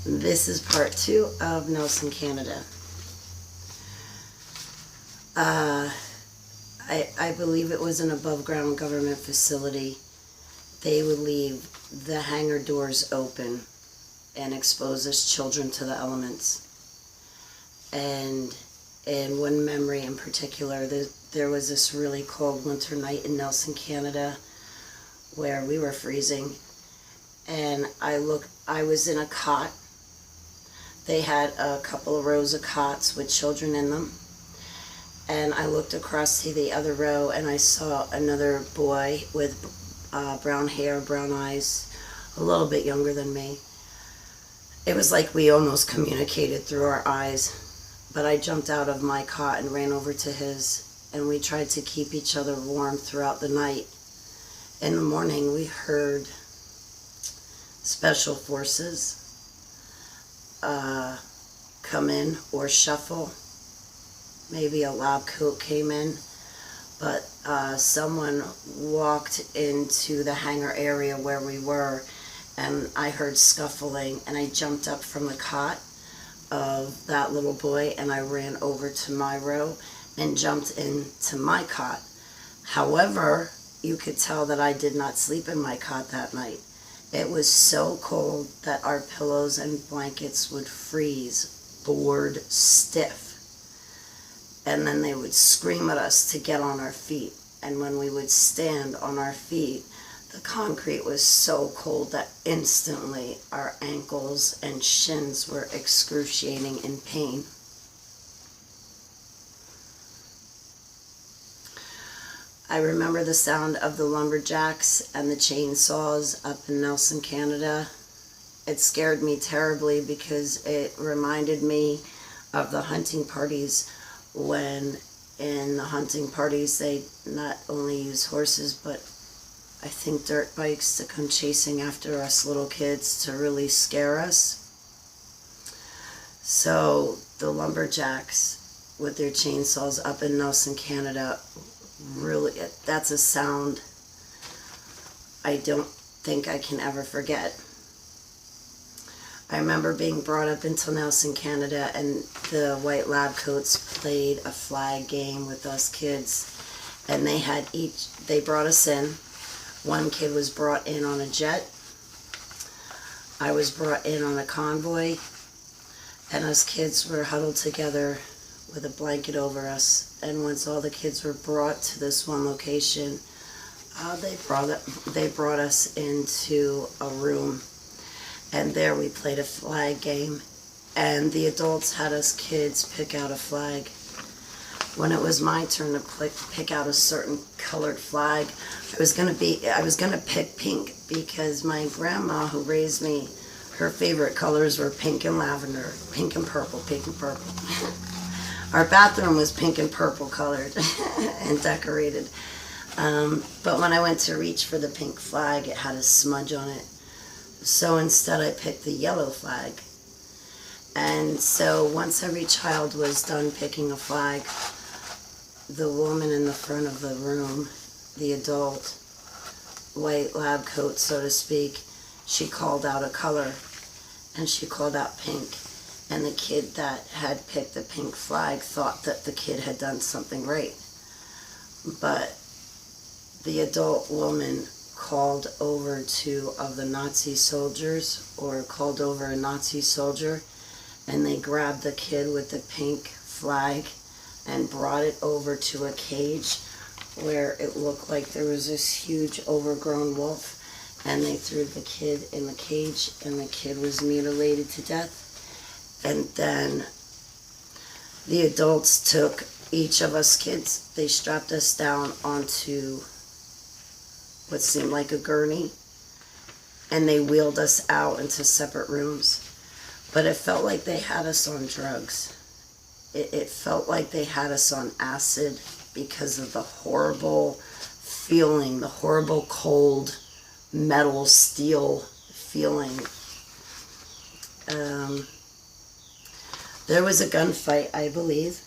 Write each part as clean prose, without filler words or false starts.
This is part two of Nelson, Canada. Uh, I believe it was an above ground government facility. They would leave the hangar doors open and expose us children to the elements. And in one memory in particular, there was this really cold winter night in Nelson, Canada, where we were freezing. And I was in a cot. They had a couple of rows of cots with children in them. And I looked across to the other row and I saw another boy with brown hair, brown eyes, a little bit younger than me. It was like we almost communicated through our eyes. But I jumped out of my cot and ran over to his, and we tried to keep each other warm throughout the night. In the morning, we heard special forces come in or shuffle. Maybe a lab coat came in, but someone walked into the hangar area where we were, and I heard scuffling, and I jumped up from the cot of that little boy and I ran over to my row and jumped into my cot. However, you could tell that I did not sleep in my cot that night. It was so cold that our pillows and blankets would freeze, board stiff. And then they would scream at us to get on our feet. And when we would stand on our feet, the concrete was so cold that instantly our ankles and shins were excruciating in pain. I remember the sound of the lumberjacks and the chainsaws up in Nelson, Canada. It scared me terribly because it reminded me of the hunting parties when in the hunting parties they not only use horses but I think dirt bikes to come chasing after us little kids to really scare us. So the lumberjacks with their chainsaws up in Nelson, Canada, really, that's a sound I don't think I can ever forget. I remember being brought up into Nelson, Canada, and the white lab coats played a flag game with us kids, and they brought us in. One kid was brought in on a jet. I was brought in on a convoy, and us kids were huddled together with a blanket over us. And once all the kids were brought to this one location, they brought us into a room, and there we played a flag game, and the adults had us kids pick out a flag. When it was my turn to pick out a certain colored flag, I was gonna pick pink because my grandma who raised me, her favorite colors were pink and lavender, pink and purple, pink and purple. Our bathroom was pink and purple colored and decorated. But when I went to reach for the pink flag, it had a smudge on it. So instead I picked the yellow flag. And so once every child was done picking a flag, the woman in the front of the room, the adult, white lab coat, so to speak, she called out a color, and she called out pink. And the kid that had picked the pink flag thought that the kid had done something right. But the adult woman called over two of the Nazi soldiers, or called over a Nazi soldier, and they grabbed the kid with the pink flag and brought it over to a cage where it looked like there was this huge overgrown wolf, and they threw the kid in the cage, and the kid was mutilated to death. And then the adults took each of us kids, they strapped us down onto what seemed like a gurney, and they wheeled us out into separate rooms. But it felt like they had us on drugs. It felt like they had us on acid because of the horrible feeling, the horrible cold metal steel feeling. There was a gunfight, I believe.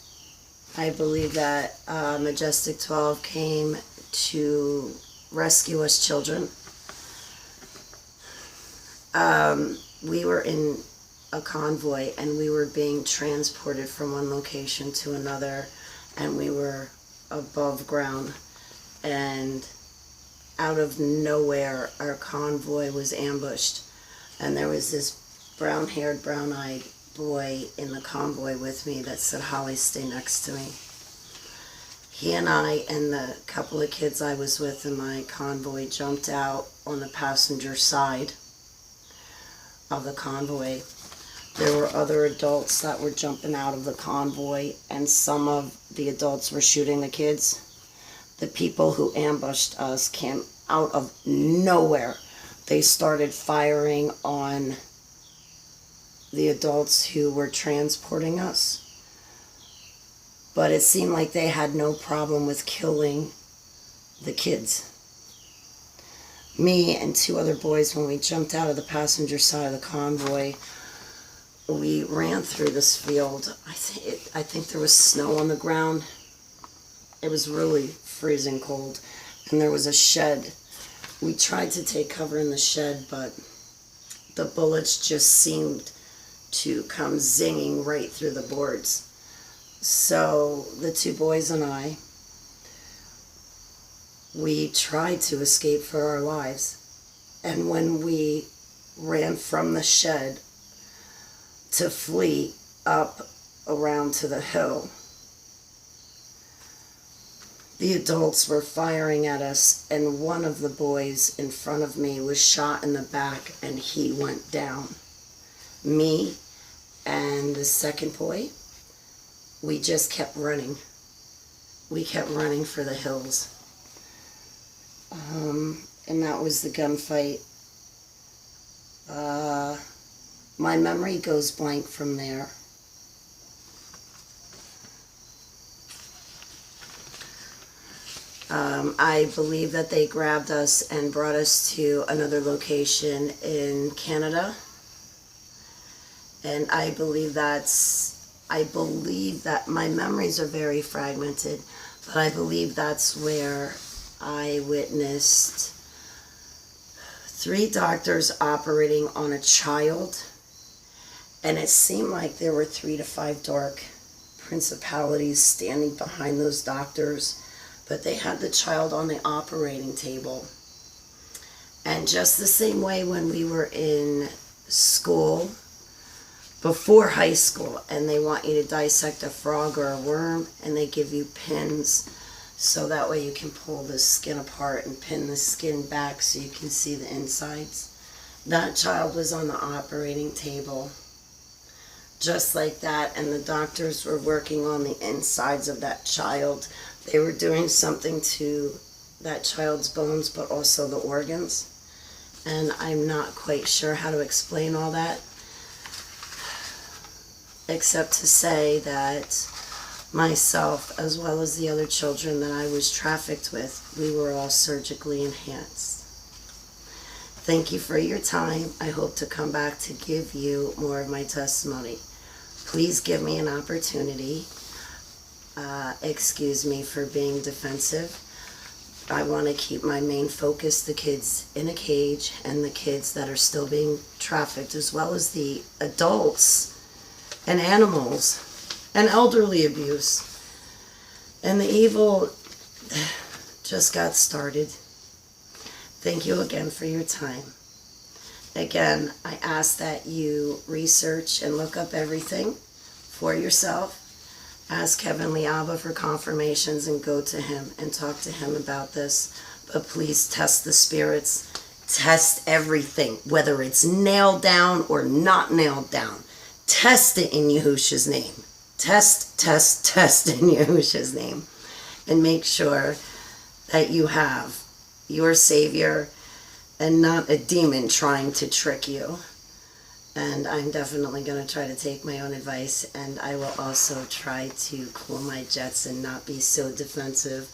I believe that Majestic 12 came to rescue us children. We were in a convoy, and we were being transported from one location to another, and we were above ground, and out of nowhere our convoy was ambushed, and there was this brown-haired, brown-eyed boy in the convoy with me that said, "Holly, stay next to me." He and I and the couple of kids I was with in my convoy jumped out on the passenger side of the convoy. There were other adults that were jumping out of the convoy, and some of the adults were shooting the kids. The people who ambushed us came out of nowhere. They started firing on the adults who were transporting us. But it seemed like they had no problem with killing the kids. Me and two other boys, when we jumped out of the passenger side of the convoy, we ran through this field. I think there was snow on the ground. It was really freezing cold. And there was a shed. We tried to take cover in the shed, but the bullets just seemed to come zinging right through the boards. So the two boys and I, we tried to escape for our lives. And when we ran from the shed to flee up around to the hill, the adults were firing at us, and one of the boys in front of me was shot in the back, and he went down. Me and the second boy, we just kept running. We kept running for the hills. And that was the gunfight. My memory goes blank from there. I believe that they grabbed us and brought us to another location in Canada. And I believe that my memories are very fragmented, but I believe that's where I witnessed 3 doctors operating on a child, and it seemed like there were 3 to 5 dark principalities standing behind those doctors, but they had the child on the operating table. And just the same way when we were in school, before high school, and they want you to dissect a frog or a worm, and they give you pins so that way you can pull the skin apart and pin the skin back so you can see the insides. That child was on the operating table just like that, and the doctors were working on the insides of that child. They were doing something to that child's bones, but also the organs, and I'm not quite sure how to explain all that, except to say that myself, as well as the other children that I was trafficked with, we were all surgically enhanced. Thank you for your time. I hope to come back to give you more of my testimony. Please give me an opportunity. Excuse me for being defensive. I want to keep my main focus the kids in a cage and the kids that are still being trafficked, as well as the adults and animals and elderly abuse. And the evil just got started. Thank you again for your time. Again, I ask that you research and look up everything for yourself. Ask Heavenly Abba for confirmations and go to him and talk to him about this. But please test the spirits. Test everything, whether it's nailed down or not nailed down. Test it in Yahushua's name. Test in Yahushua's name. And make sure that you have your Savior and not a demon trying to trick you. And I'm definitely going to try to take my own advice, and I will also try to cool my jets and not be so defensive.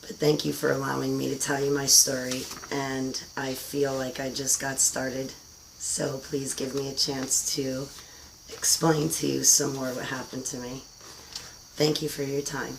But thank you for allowing me to tell you my story, and I feel like I just got started. So please give me a chance to explain to you some more what happened to me. Thank you for your time.